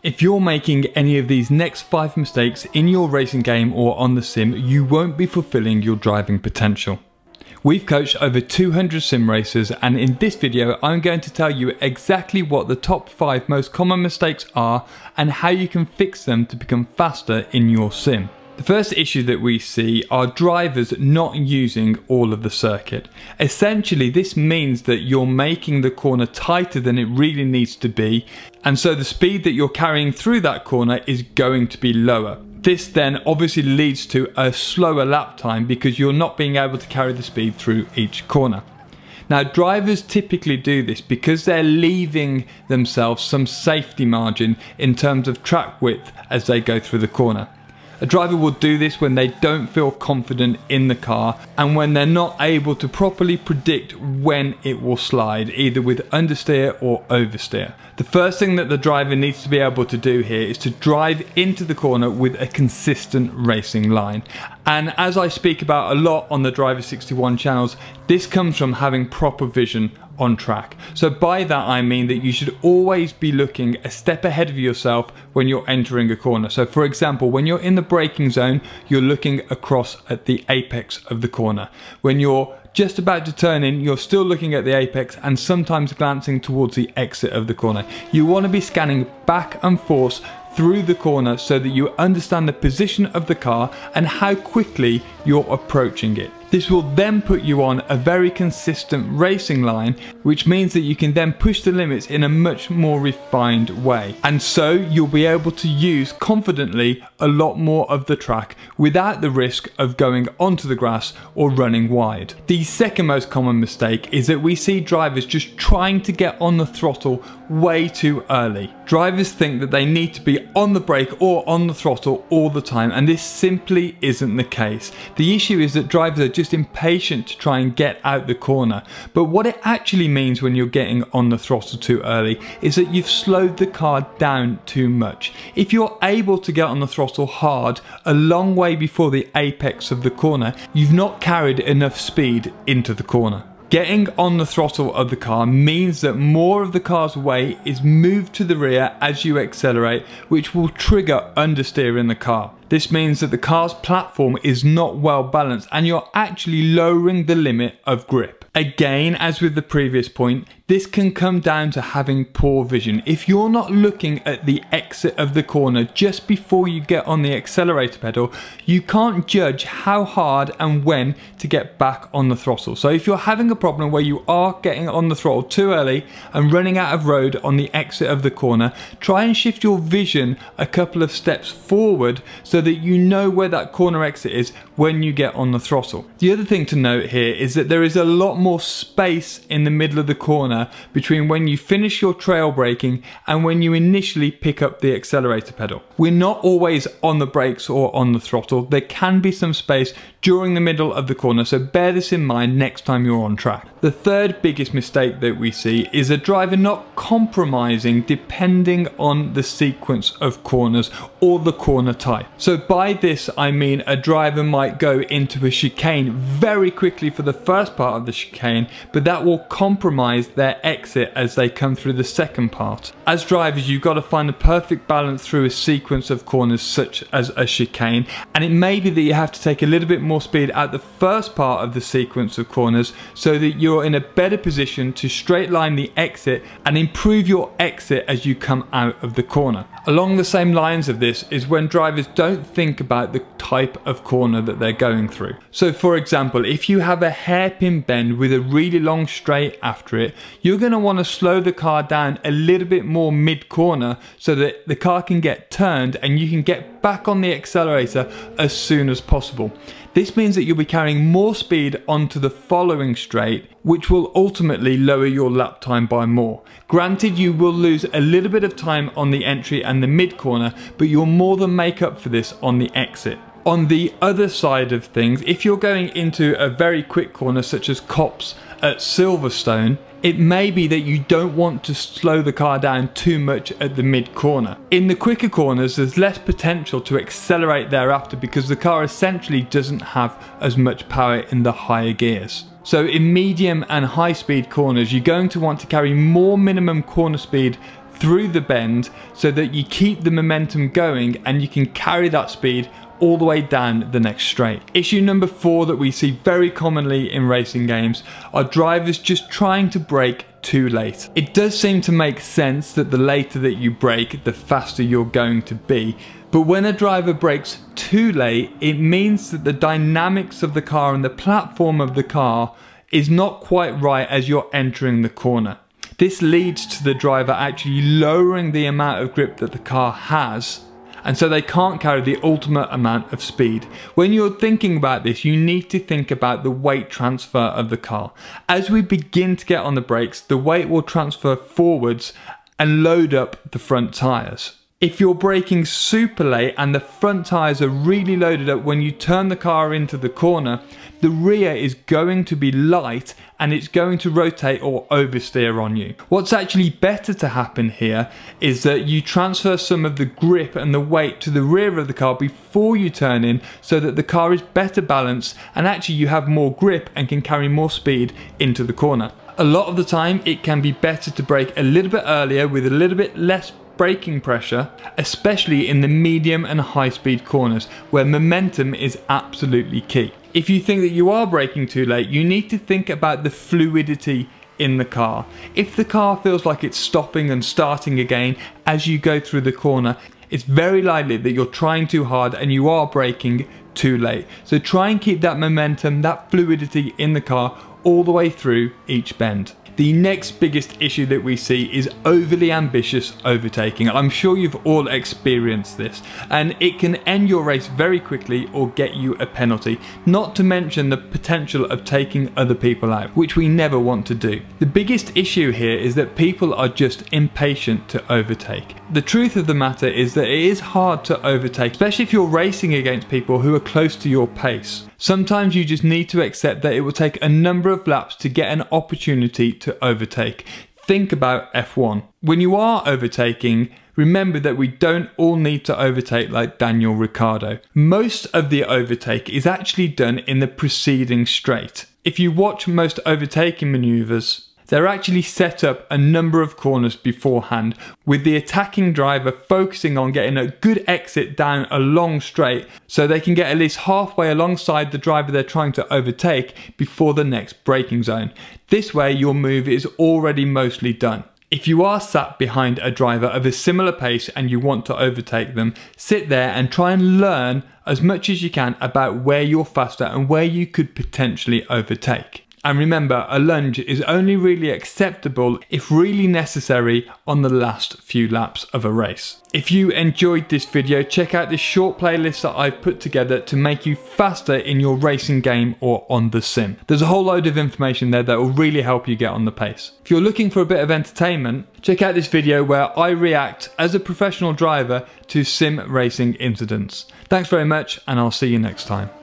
If you're making any of these next 5 mistakes in your racing game or on the sim, you won't be fulfilling your driving potential. We've coached over 200 sim racers, and in this video I'm going to tell you exactly what the top 5 most common mistakes are and how you can fix them to become faster in your sim. The first issue that we see are drivers not using all of the circuit. Essentially, this means that you're making the corner tighter than it really needs to be, and so the speed that you're carrying through that corner is going to be lower. This then obviously leads to a slower lap time because you're not being able to carry the speed through each corner. Now, drivers typically do this because they're leaving themselves some safety margin in terms of track width as they go through the corner. A driver will do this when they don't feel confident in the car and when they're not able to properly predict when it will slide, either with understeer or oversteer. The first thing that the driver needs to be able to do here is to drive into the corner with a consistent racing line. And as I speak about a lot on the Driver61 channels, this comes from having proper vision on track. So by that I mean that you should always be looking a step ahead of yourself when you're entering a corner. So for example, when you're in the braking zone, you're looking across at the apex of the corner. When you're just about to turn in, you're still looking at the apex and sometimes glancing towards the exit of the corner. You want to be scanning back and forth through the corner so that you understand the position of the car and how quickly you're approaching it. This will then put you on a very consistent racing line, which means that you can then push the limits in a much more refined way. And so you'll be able to use confidently a lot more of the track without the risk of going onto the grass or running wide. The second most common mistake is that we see drivers just trying to get on the throttle way too early. Drivers think that they need to be on the brake or on the throttle all the time, and this simply isn't the case. The issue is that drivers are just impatient to try and get out the corner, but what it actually means when you're getting on the throttle too early is that you've slowed the car down too much. If you're able to get on the throttle hard a long way before the apex of the corner, you've not carried enough speed into the corner. Getting on the throttle of the car means that more of the car's weight is moved to the rear as you accelerate, which will trigger understeer in the car. This means that the car's platform is not well balanced and you're actually lowering the limit of grip. Again, as with the previous point, this can come down to having poor vision. If you're not looking at the exit of the corner just before you get on the accelerator pedal, you can't judge how hard and when to get back on the throttle. So if you're having a problem where you are getting on the throttle too early and running out of road on the exit of the corner, try and shift your vision a couple of steps forward so that you know where that corner exit is when you get on the throttle. The other thing to note here is that there is a lot more space in the middle of the corner between when you finish your trail braking and when you initially pick up the accelerator pedal. We're not always on the brakes or on the throttle. There can be some space during the middle of the corner, so bear this in mind next time you're on track. The third biggest mistake that we see is a driver not compromising depending on the sequence of corners or the corner type. So by this I mean a driver might go into a chicane very quickly for the first part of the chicane, but that will compromise their exit as they come through the second part. As drivers, you've got to find the perfect balance through a sequence of corners such as a chicane, and it may be that you have to take a little bit more speed at the first part of the sequence of corners so that you're in a better position to straight line the exit and improve your exit as you come out of the corner. Along the same lines of this is when drivers don't think about the type of corner that they're going through. So for example, if you have a hairpin bend with a really long straight after it, you're going to want to slow the car down a little bit more mid-corner so that the car can get turned and you can get back on the accelerator as soon as possible. This means that you'll be carrying more speed onto the following straight, which will ultimately lower your lap time by more. Granted, you will lose a little bit of time on the entry and the mid corner, but you'll more than make up for this on the exit. On the other side of things, if you're going into a very quick corner such as Copse at Silverstone, it may be that you don't want to slow the car down too much at the mid corner. In the quicker corners, there's less potential to accelerate thereafter because the car essentially doesn't have as much power in the higher gears. So in medium and high speed corners, you're going to want to carry more minimum corner speed through the bend so that you keep the momentum going and you can carry that speed all the way down the next straight. Issue number 4 that we see very commonly in racing games are drivers just trying to brake too late. It does seem to make sense that the later that you brake, the faster you're going to be. But when a driver brakes too late, it means that the dynamics of the car and the platform of the car is not quite right as you're entering the corner. This leads to the driver actually lowering the amount of grip that the car has, and so they can't carry the ultimate amount of speed. When you're thinking about this, you need to think about the weight transfer of the car. As we begin to get on the brakes, the weight will transfer forwards and load up the front tyres. If you're braking super late and the front tyres are really loaded up when you turn the car into the corner, the rear is going to be light and it's going to rotate or oversteer on you. What's actually better to happen here is that you transfer some of the grip and the weight to the rear of the car before you turn in so that the car is better balanced and actually you have more grip and can carry more speed into the corner. A lot of the time it can be better to brake a little bit earlier with a little bit less braking pressure, especially in the medium and high speed corners where momentum is absolutely key. If you think that you are braking too late, you need to think about the fluidity in the car. If the car feels like it's stopping and starting again as you go through the corner, it's very likely that you're trying too hard and you are braking too late. So try and keep that momentum, that fluidity in the car all the way through each bend. The next biggest issue that we see is overly ambitious overtaking. I'm sure you've all experienced this, and it can end your race very quickly or get you a penalty, not to mention the potential of taking other people out, which we never want to do. The biggest issue here is that people are just impatient to overtake. The truth of the matter is that it is hard to overtake, especially if you're racing against people who are close to your pace. Sometimes you just need to accept that it will take a number of laps to get an opportunity to overtake. Think about F1. When you are overtaking, remember that we don't all need to overtake like Daniel Ricciardo. Most of the overtake is actually done in the preceding straight. If you watch most overtaking maneuvers, they're actually set up a number of corners beforehand, with the attacking driver focusing on getting a good exit down a long straight so they can get at least halfway alongside the driver they're trying to overtake before the next braking zone. This way your move is already mostly done. If you are sat behind a driver of a similar pace and you want to overtake them, sit there and try and learn as much as you can about where you're faster and where you could potentially overtake. And remember, a lunge is only really acceptable if really necessary on the last few laps of a race. If you enjoyed this video, check out this short playlist that I've put together to make you faster in your racing game or on the sim. There's a whole load of information there that will really help you get on the pace. If you're looking for a bit of entertainment, check out this video where I react as a professional driver to sim racing incidents. Thanks very much, and I'll see you next time.